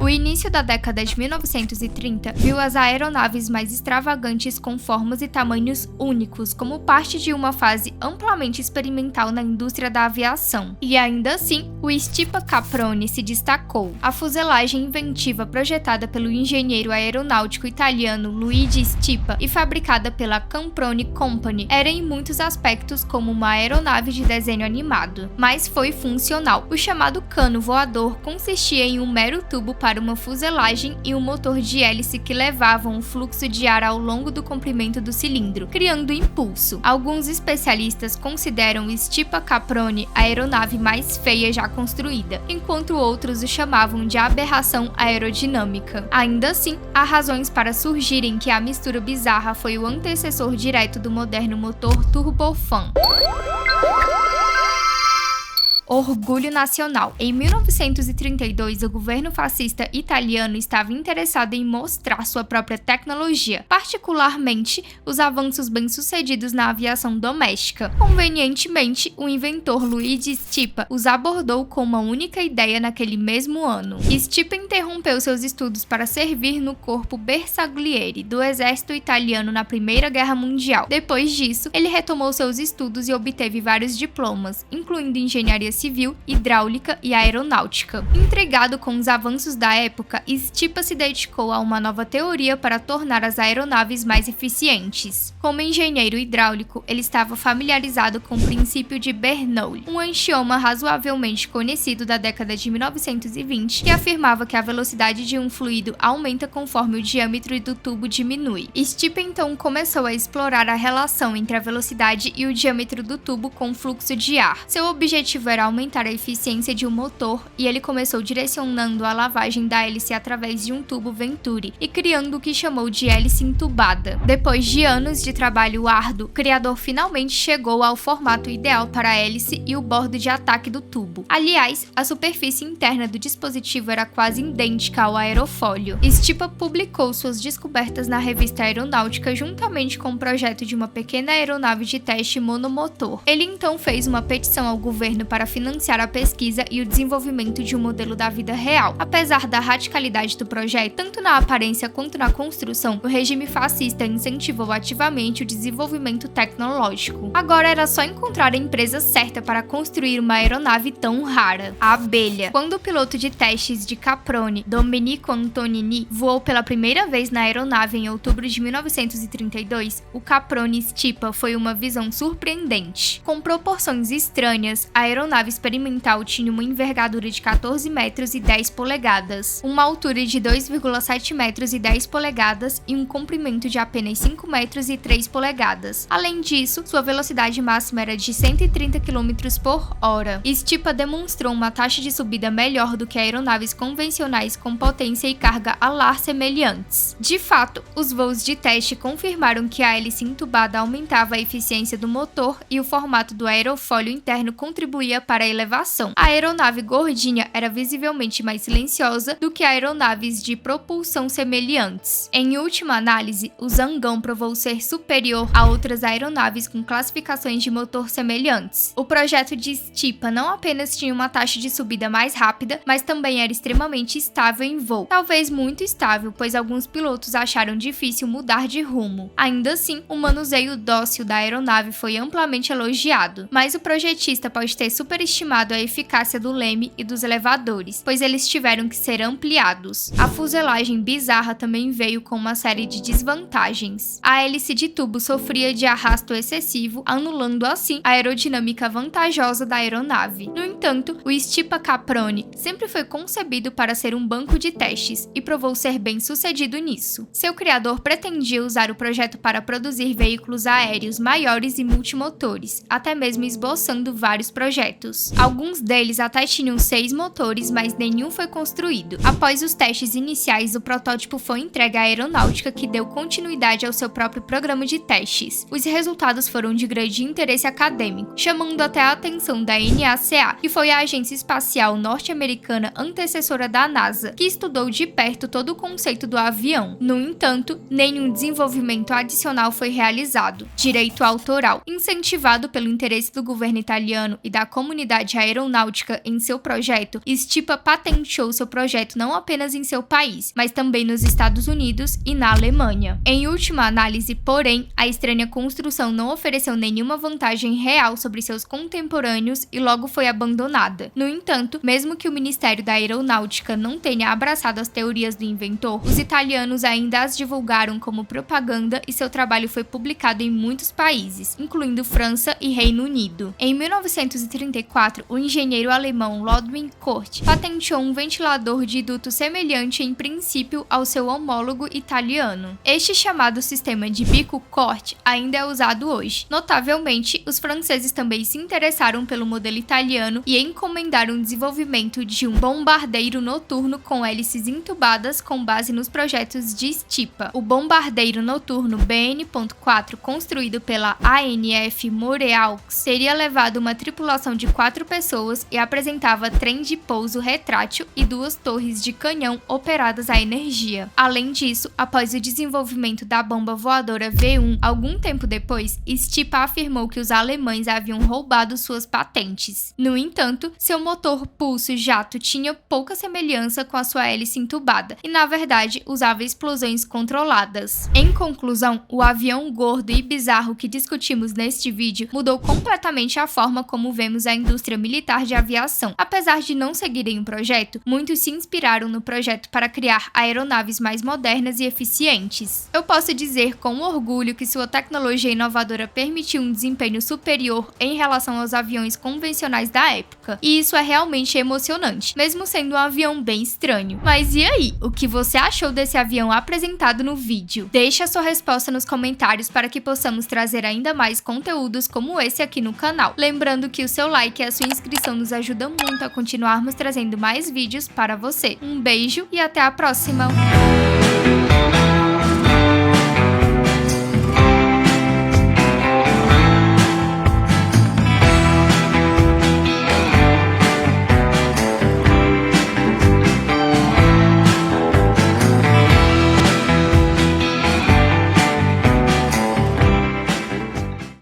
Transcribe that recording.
O início da década de 1930 viu as aeronaves mais extravagantes com formas e tamanhos únicos como parte de uma fase amplamente experimental na indústria da aviação. E ainda assim, o Stipa Caproni se destacou. A fuselagem inventiva projetada pelo engenheiro aeronáutico italiano Luigi Stipa e fabricada pela Camproni Company era em muitos aspectos como uma aeronave de desenho animado, mas foi funcional. O chamado cano voador consistia em um mero tubo para uma fuselagem e um motor de hélice que levavam um fluxo de ar ao longo do comprimento do cilindro, criando impulso. Alguns especialistas consideram o Stipa Caproni a aeronave mais feia já construída, enquanto outros o chamavam de aberração aerodinâmica. Ainda assim, há razões para surgirem que a mistura bizarra foi o antecessor direto do moderno motor turbofan. Orgulho nacional. Em 1932, o governo fascista italiano estava interessado em mostrar sua própria tecnologia, particularmente os avanços bem-sucedidos na aviação doméstica. Convenientemente, o inventor Luigi Stipa os abordou com uma única ideia naquele mesmo ano. Stipa interrompeu seus estudos para servir no corpo Bersaglieri do exército italiano na Primeira Guerra Mundial. Depois disso, ele retomou seus estudos e obteve vários diplomas, incluindo engenharia civil, hidráulica e aeronáutica. Intrigado com os avanços da época, Stipa se dedicou a uma nova teoria para tornar as aeronaves mais eficientes. Como engenheiro hidráulico, ele estava familiarizado com o princípio de Bernoulli, um axioma razoavelmente conhecido da década de 1920, que afirmava que a velocidade de um fluido aumenta conforme o diâmetro do tubo diminui. Stipa então começou a explorar a relação entre a velocidade e o diâmetro do tubo com o fluxo de ar. Seu objetivo era aumentar a eficiência de um motor e ele começou direcionando a lavagem da hélice através de um tubo Venturi e criando o que chamou de hélice entubada. Depois de anos de trabalho árduo, o criador finalmente chegou ao formato ideal para a hélice e o bordo de ataque do tubo. Aliás, a superfície interna do dispositivo era quase idêntica ao aerofólio. Stipa publicou suas descobertas na revista Aeronáutica juntamente com o projeto de uma pequena aeronave de teste monomotor. Ele então fez uma petição ao governo para financiar a pesquisa e o desenvolvimento de um modelo da vida real. Apesar da radicalidade do projeto, tanto na aparência quanto na construção, o regime fascista incentivou ativamente o desenvolvimento tecnológico. Agora era só encontrar a empresa certa para construir uma aeronave tão rara: a abelha. Quando o piloto de testes de Caproni, Domenico Antonini, voou pela primeira vez na aeronave em outubro de 1932, o Caproni Stipa foi uma visão surpreendente. Com proporções estranhas, a aeronave experimental tinha uma envergadura de 14 metros e 10 polegadas, uma altura de 2,7 metros e 10 polegadas e um comprimento de apenas 5 metros e 3 polegadas. Além disso, sua velocidade máxima era de 130 km por hora. Stipa demonstrou uma taxa de subida melhor do que aeronaves convencionais com potência e carga alar semelhantes. De fato, os voos de teste confirmaram que a hélice entubada aumentava a eficiência do motor e o formato do aerofólio interno contribuía para a elevação. A aeronave gordinha era visivelmente mais silenciosa do que aeronaves de propulsão semelhantes. Em última análise, o Zangão provou ser superior a outras aeronaves com classificações de motor semelhantes. O projeto de Stipa não apenas tinha uma taxa de subida mais rápida, mas também era extremamente estável em voo. Talvez muito estável, pois alguns pilotos acharam difícil mudar de rumo. Ainda assim, o manuseio dócil da aeronave foi amplamente elogiado, mas o projetista pode ter superestimado a eficácia do leme e dos elevadores, pois eles tiveram que ser ampliados. A fuselagem bizarra também veio com uma série de desvantagens. A hélice de tubo sofria de arrasto excessivo, anulando assim a aerodinâmica vantajosa da aeronave. No entanto, o Stipa Caproni sempre foi concebido para ser um banco de testes e provou ser bem sucedido nisso. Seu criador pretendia usar o projeto para produzir veículos aéreos maiores e multimotores, até mesmo esboçando vários projetos. Alguns deles até tinham 6 motores, mas nenhum foi construído. Após os testes iniciais, o protótipo foi entregue à aeronáutica, que deu continuidade ao seu próprio programa de testes. Os resultados foram de grande interesse acadêmico, chamando até a atenção da NACA, que foi a agência espacial norte-americana antecessora da NASA, que estudou de perto todo o conceito do avião. No entanto, nenhum desenvolvimento adicional foi realizado. Direito autoral. Incentivado pelo interesse do governo italiano e da comunidade comunidade aeronáutica em seu projeto, Stipa patenteou seu projeto não apenas em seu país, mas também nos Estados Unidos e na Alemanha. Em última análise, porém, a estranha construção não ofereceu nenhuma vantagem real sobre seus contemporâneos e logo foi abandonada. No entanto, mesmo que o Ministério da Aeronáutica não tenha abraçado as teorias do inventor, os italianos ainda as divulgaram como propaganda e seu trabalho foi publicado em muitos países, incluindo França e Reino Unido. Em 1934, o engenheiro alemão Ludwig Korth patenteou um ventilador de duto semelhante em princípio ao seu homólogo italiano. Este chamado sistema de bico Korth ainda é usado hoje. Notavelmente, os franceses também se interessaram pelo modelo italiano e encomendaram o desenvolvimento de um bombardeiro noturno com hélices entubadas com base nos projetos de Stipa. O bombardeiro noturno BN.4, construído pela ANF Montreal, teria levado uma tripulação de 4 pessoas e apresentava trem de pouso retrátil e 2 torres de canhão operadas a energia. Além disso, após o desenvolvimento da bomba voadora V1, algum tempo depois, Stipa afirmou que os alemães haviam roubado suas patentes. No entanto, seu motor pulso-jato tinha pouca semelhança com a sua hélice entubada e, na verdade, usava explosões controladas. Em conclusão, o avião gordo e bizarro que discutimos neste vídeo mudou completamente a forma como vemos a indústria militar de aviação. Apesar de não seguirem o projeto, muitos se inspiraram no projeto para criar aeronaves mais modernas e eficientes. Eu posso dizer com orgulho que sua tecnologia inovadora permitiu um desempenho superior em relação aos aviões convencionais da época, e isso é realmente emocionante, mesmo sendo um avião bem estranho. Mas e aí? O que você achou desse avião apresentado no vídeo? Deixe a sua resposta nos comentários para que possamos trazer ainda mais conteúdos como esse aqui no canal. Lembrando que o seu like e a sua inscrição nos ajuda muito a continuarmos trazendo mais vídeos para você. Um beijo e até a próxima!